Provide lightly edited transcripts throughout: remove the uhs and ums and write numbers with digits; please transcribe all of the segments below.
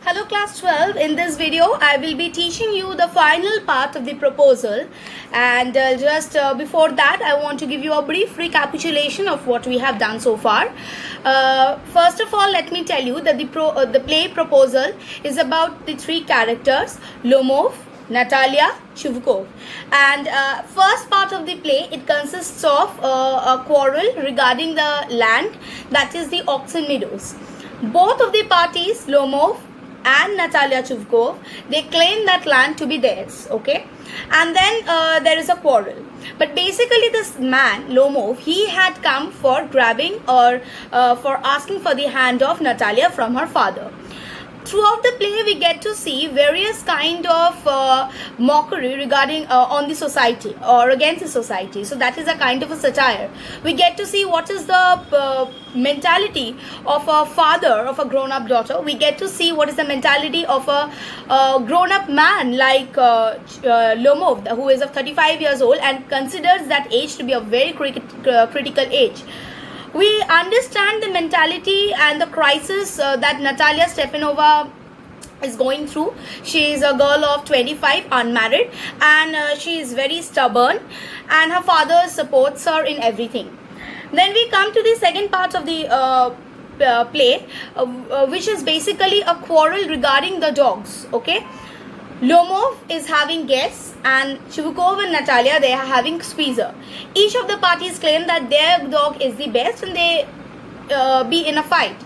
Hello class 12, in this video I will be teaching you the final part of the proposal, and before that I want to give you a brief recapitulation of what we have done so far. First of all, let me tell you that the play proposal is about the three characters, Lomov, Natalia, Chivukov, and first part of the play, it consists of a quarrel regarding the land, that is the Oxen Meadows. Both of the parties, Lomov and Natalia Chivukov, they claim that land to be theirs, okay? And then there is a quarrel. But basically this man, Lomov, he had come for grabbing or for asking for the hand of Natalia from her father. Throughout the play, we get to see various kind of mockery regarding on the society or against the society. So that is a kind of a satire. We get to see what is the mentality of a father of a grown-up daughter. We get to see what is the mentality of a grown-up man like Lomov, who is of 35 years old and considers that age to be a very critical age. We understand the mentality and the crisis that Natalia Stepanova is going through. She is a girl of 25, unmarried, and she is very stubborn, and her father supports her in everything. Then we come to the second part of the play, which is basically a quarrel regarding the dogs, okay? Lomov is having guests and Chivukov and Natalia, they are having squeezer. Each of the parties claim that their dog is the best and they be in a fight.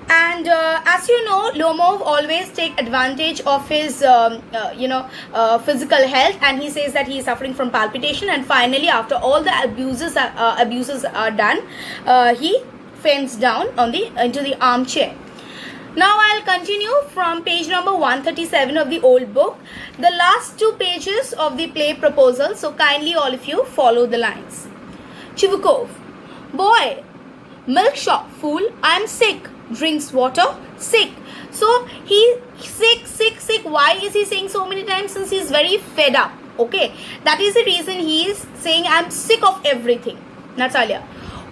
And as you know, Lomov always take advantage of his physical health, and he says that he is suffering from palpitation, and finally after all the abuses are done, he faints down into the armchair. Now I'll continue from page number 137 of the old book, the last two pages of the play proposal. So kindly all of you follow the lines. Chivukov: boy, milk shop, fool, I am sick. Drinks water, sick. So he sick. Why is he saying so many times? Since he's very fed up. Okay, that is the reason he is saying I'm sick of everything. Natalia: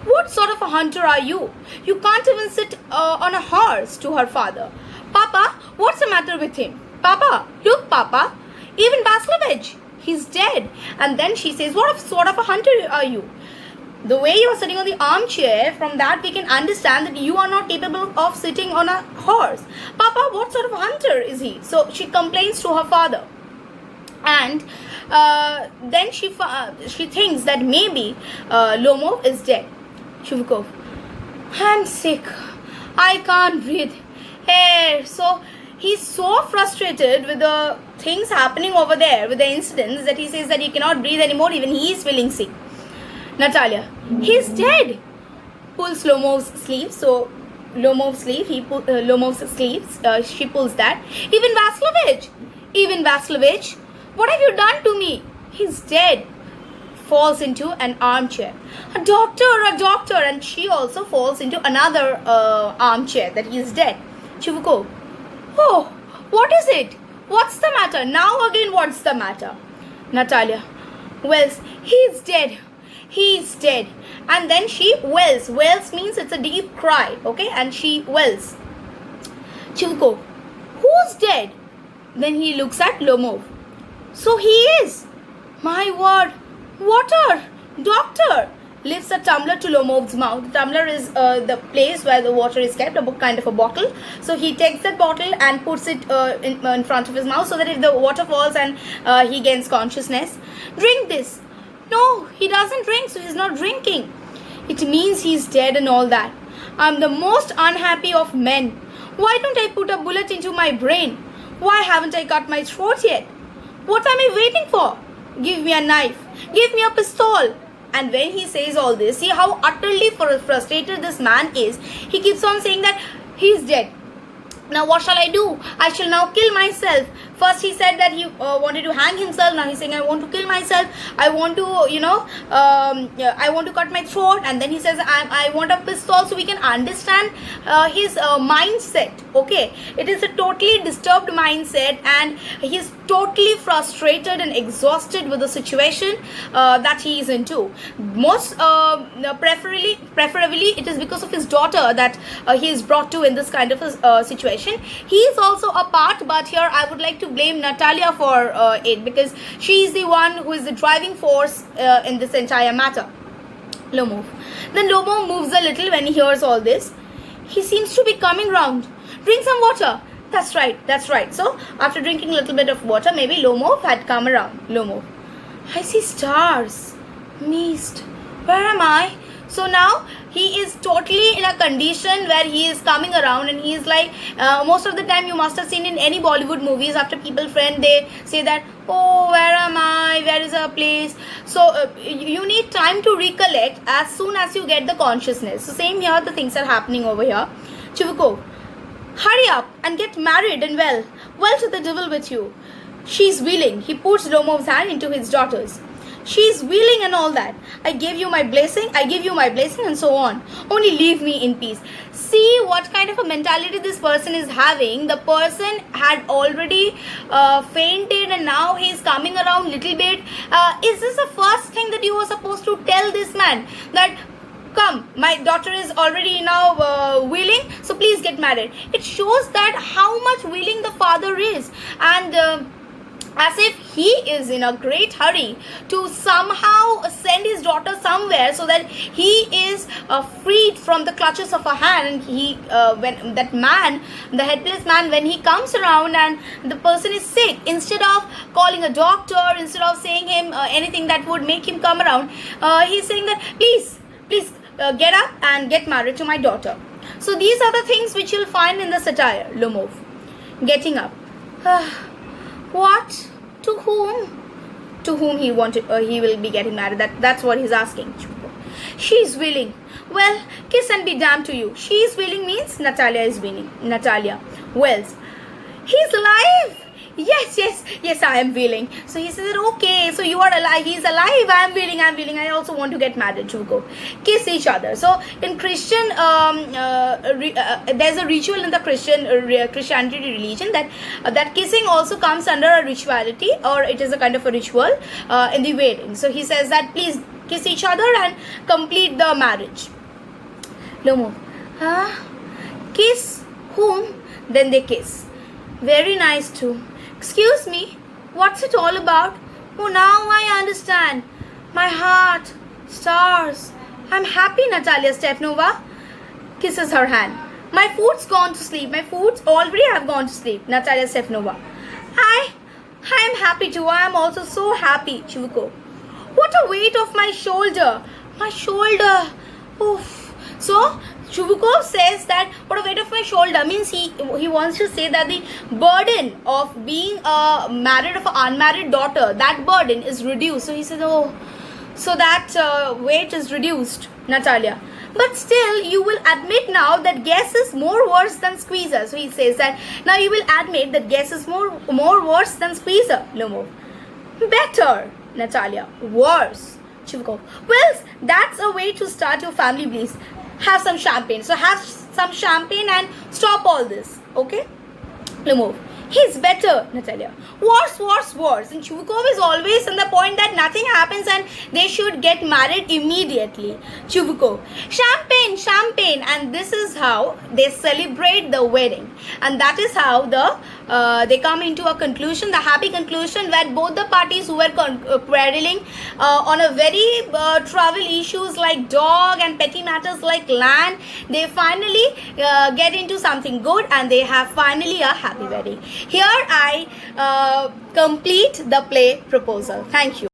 what sort of a hunter are you? You can't even sit on a horse, to her father. Papa, what's the matter with him? Papa, look, Papa, even Vaslovich, he's dead. And then she says, what sort of a hunter are you? The way you are sitting on the armchair, from that we can understand that you are not capable of sitting on a horse. Papa, what sort of a hunter is he? So she complains to her father. And then she thinks that maybe Lomov is dead. Chivukov: I'm sick. I can't breathe. Hey, so he's so frustrated with the things happening over there, with the incidents, that he says that he cannot breathe anymore. Even he is feeling sick. Natalia: he's dead. Pulls Lomov's sleeve. So Lomov's sleeve, she pulls that. Even Vaslovich, what have you done to me? He's dead. Falls into an armchair. A doctor, and she also falls into another armchair, that he is dead. Chivukov: oh, what is it? What's the matter? Now again, what's the matter? Natalia: Wells, he's dead. He's dead. And then she wails. Wails means it's a deep cry, okay? And she wails. Chivukov: who's dead? Then he looks at Lomov. So he is. My word. Water! Doctor! Lifts a tumbler to Lomov's mouth. The tumbler is the place where the water is kept, a kind of a bottle. So he takes that bottle and puts it in front of his mouth, so that if the water falls and he gains consciousness. Drink this. No, he doesn't drink, so he's not drinking. It means he's dead and all that. I'm the most unhappy of men. Why don't I put a bullet into my brain? Why haven't I cut my throat yet? What am I waiting for? Give me a knife. Give me a pistol. And when he says all this, see how utterly frustrated this man is. He keeps on saying that he's dead. Now what shall I do? I shall now kill myself. First he said that he wanted to hang himself. Now he's saying I want to kill myself. I want to, I want to cut my throat. And then he says I want a pistol. So we can understand his mindset. Okay, it is a totally disturbed mindset, and he's totally frustrated and exhausted with the situation that he is into. Most preferably it is because of his daughter that he is brought to in this kind of a situation. situation. He is also a part, but here I would like to blame Natalia for it, because she is the one who is the driving force in this entire matter. Low move. Then Lomo moves a little when he hears all this. He seems to be coming round. Drink some water. That's right, that's right. So after drinking a little bit of water, maybe Lomo had come around. Lomo. I see stars. Mist. Where am I? So now he is totally in a condition where he is coming around, and he is like, most of the time you must have seen in any Bollywood movies, after people friend, they say that, oh, where am I? Where is our place? So you need time to recollect as soon as you get the consciousness. So same here, the things are happening over here. Chivuko, hurry up and get married and well. Well, to the devil with you. She's willing. He puts Lomov's hand into his daughter's. She's willing and all that. I give you my blessing, and so on. Only leave me in peace. See what kind of a mentality this person is having. The person had already fainted, and now he's coming around little bit. Is this the first thing that you were supposed to tell this man? That, come, my daughter is already now willing, so please get married. It shows that how much willing the father is, and as if he is in a great hurry to somehow send his daughter somewhere so that he is freed from the clutches of a hand. And he, when that man, the headless man, when he comes around and the person is sick, instead of calling a doctor, instead of saying him anything that would make him come around, he's saying that please get up and get married to my daughter. So these are the things which you'll find in the satire. Lomov getting up. What? To whom? To whom he wanted? He will be getting married. That's what he's asking. She's willing. Well, kiss and be damned to you. She's willing means Natalia is willing. Natalia. Wells. He's alive. Yes, I am willing. So he says, okay, so you are alive, he's alive, I am willing, I also want to get married. Chuko. Kiss each other. So in Christian, there's a ritual in the Christianity religion that kissing also comes under a rituality, or it is a kind of a ritual in the wedding. So he says that please kiss each other and complete the marriage. Lomo. Kiss whom? Then they kiss. Very nice too. Excuse me, what's it all about? Oh, now I understand. My heart, stars. I'm happy, Natalia Stepanova. Kisses her hand. My food's gone to sleep. My foods already have gone to sleep. Natalia Stepanova. I am happy too. I am also so happy. Chivuko. What a weight off my shoulder. My shoulder. Oof. So Chubukov says that what a weight of my shoulder means he wants to say that the burden of being married of an unmarried daughter, that burden is reduced. So he says, oh, so that weight is reduced, Natalia. But still, you will admit now that guess is more worse than squeezer. So he says that now you will admit that guess is more worse than squeezer. Lomo. Better, Natalia. Worse. Chubukov. Well, that's a way to start your family bliss. Have some champagne. So have some champagne and stop all this. Okay? Lumov. He's better, Natalia. Worse. And Chubukov is always on the point that nothing happens and they should get married immediately. Chubukov. Champagne. And this is how they celebrate the wedding. And that is how they come into a conclusion, the happy conclusion, where both the parties who were quarreling on a very trivial issues like dog and petty matters like land, they finally get into something good and they have finally a happy wedding. Here I complete the play proposal. Thank you.